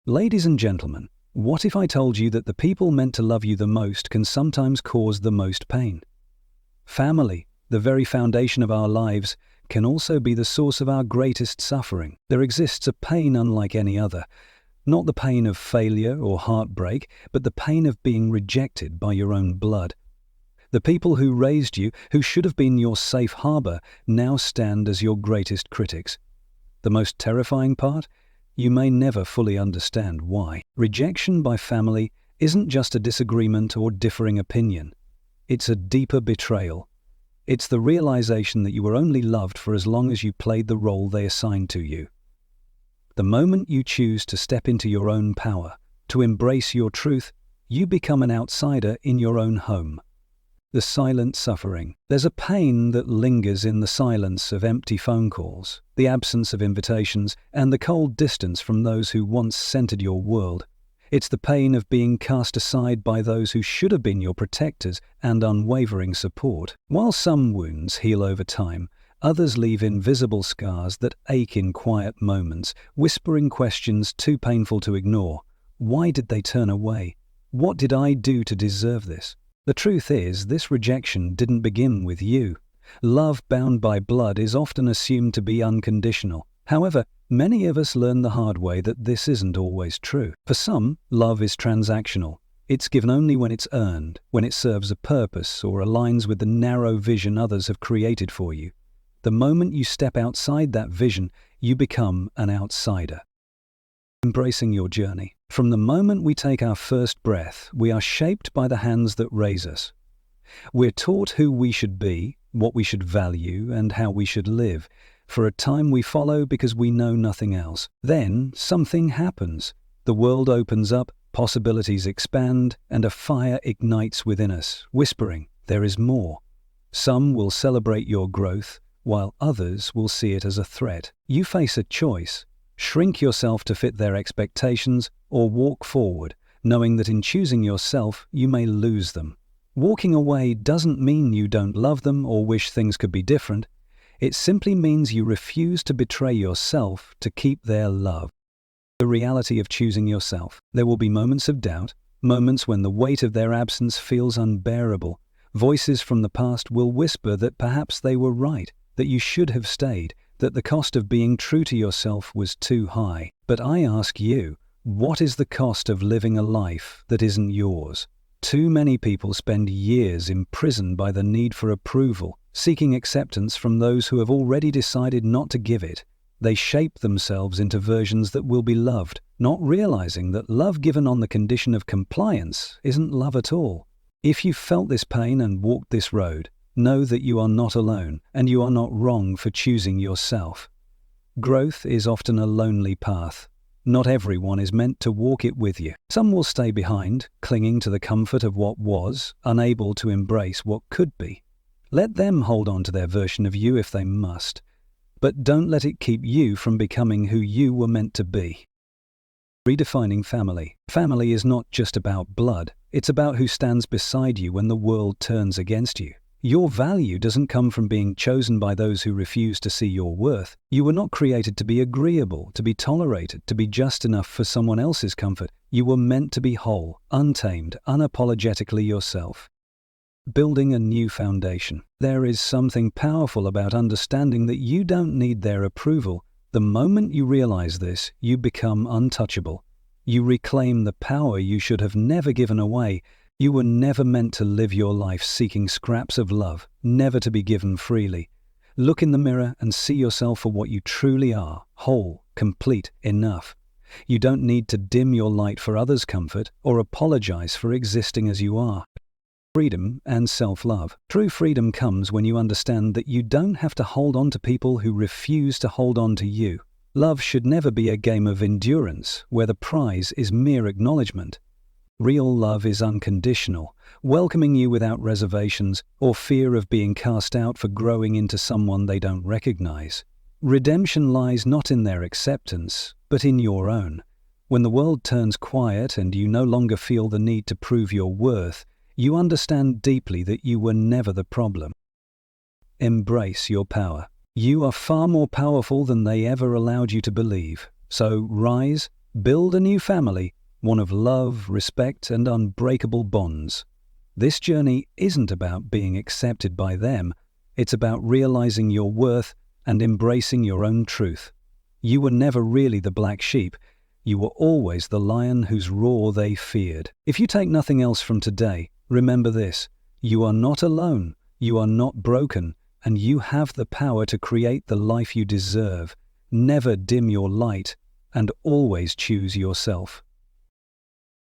Ladies and gentlemen, what if I told you that the people meant to love you the most can sometimes cause the most pain? Family, the very foundation of our lives, can also be the source of our greatest suffering. There exists a pain unlike any other, not the pain of failure or heartbreak, but the pain of being rejected by your own blood. The people who raised you, who should have been your safe harbor, now stand as your greatest critics. The most terrifying part? You may never fully understand why. Rejection by family isn't just a disagreement or differing opinion. It's a deeper betrayal. It's the realization that you were only loved for as long as you played the role they assigned to you. The moment you choose to step into your own power, to embrace your truth, you become an outsider in your own home. The silent suffering. There's a pain that lingers in the silence of empty phone calls, the absence of invitations, and the cold distance from those who once centered your world. It's the pain of being cast aside by those who should have been your protectors and unwavering support. While some wounds heal over time, others leave invisible scars that ache in quiet moments, whispering questions too painful to ignore. Why did they turn away? What did I do to deserve this? The truth is, this rejection didn't begin with you. Love bound by blood is often assumed to be unconditional. However, many of us learn the hard way that this isn't always true. For some, love is transactional. It's given only when it's earned, when it serves a purpose or aligns with the narrow vision others have created for you. The moment you step outside that vision, you become an outsider. Embracing your journey. From the moment we take our first breath, we are shaped by the hands that raise us. We're taught who we should be, what we should value, and how we should live. For a time we follow because we know nothing else. Then something happens. The world opens up, possibilities expand, and a fire ignites within us, whispering, "There is more." Some will celebrate your growth, while others will see it as a threat. You face a choice. Shrink yourself to fit their expectations, or walk forward, knowing that in choosing yourself, you may lose them. Walking away doesn't mean you don't love them or wish things could be different. It simply means you refuse to betray yourself to keep their love. The reality of choosing yourself. There will be moments of doubt, moments when the weight of their absence feels unbearable. Voices from the past will whisper that perhaps they were right, that you should have stayed, that the cost of being true to yourself was too high. But I ask you, what is the cost of living a life that isn't yours? Too many people spend years imprisoned by the need for approval, seeking acceptance from those who have already decided not to give it. They shape themselves into versions that will be loved, not realizing that love given on the condition of compliance isn't love at all. If you've felt this pain and walked this road, know that you are not alone, and you are not wrong for choosing yourself. Growth is often a lonely path. Not everyone is meant to walk it with you. Some will stay behind, clinging to the comfort of what was, unable to embrace what could be. Let them hold on to their version of you if they must, but don't let it keep you from becoming who you were meant to be. Redefining family. Family is not just about blood, it's about who stands beside you when the world turns against you. Your value doesn't come from being chosen by those who refuse to see your worth. You were not created to be agreeable, to be tolerated, to be just enough for someone else's comfort. You were meant to be whole, untamed, unapologetically yourself. Building a new foundation. There is something powerful about understanding that you don't need their approval. The moment you realize this, you become untouchable. You reclaim the power you should have never given away. You were never meant to live your life seeking scraps of love, never to be given freely. Look in the mirror and see yourself for what you truly are, whole, complete, enough. You don't need to dim your light for others' comfort or apologize for existing as you are. Freedom and self-love. True freedom comes when you understand that you don't have to hold on to people who refuse to hold on to you. Love should never be a game of endurance, where the prize is mere acknowledgement. Real love is unconditional, welcoming you without reservations or fear of being cast out for growing into someone they don't recognize. Redemption lies not in their acceptance, but in your own. When the world turns quiet and you no longer feel the need to prove your worth, you understand deeply that you were never the problem. Embrace your power. You are far more powerful than they ever allowed you to believe. So rise, Build a new family, one of love, respect, and unbreakable bonds. This journey isn't about being accepted by them, it's about realizing your worth and embracing your own truth. You were never really the black sheep. You were always the lion whose roar they feared. If you take nothing else from today, remember this: you are not alone, you are not broken, and you have the power to create the life you deserve. Never dim your light, and always choose yourself.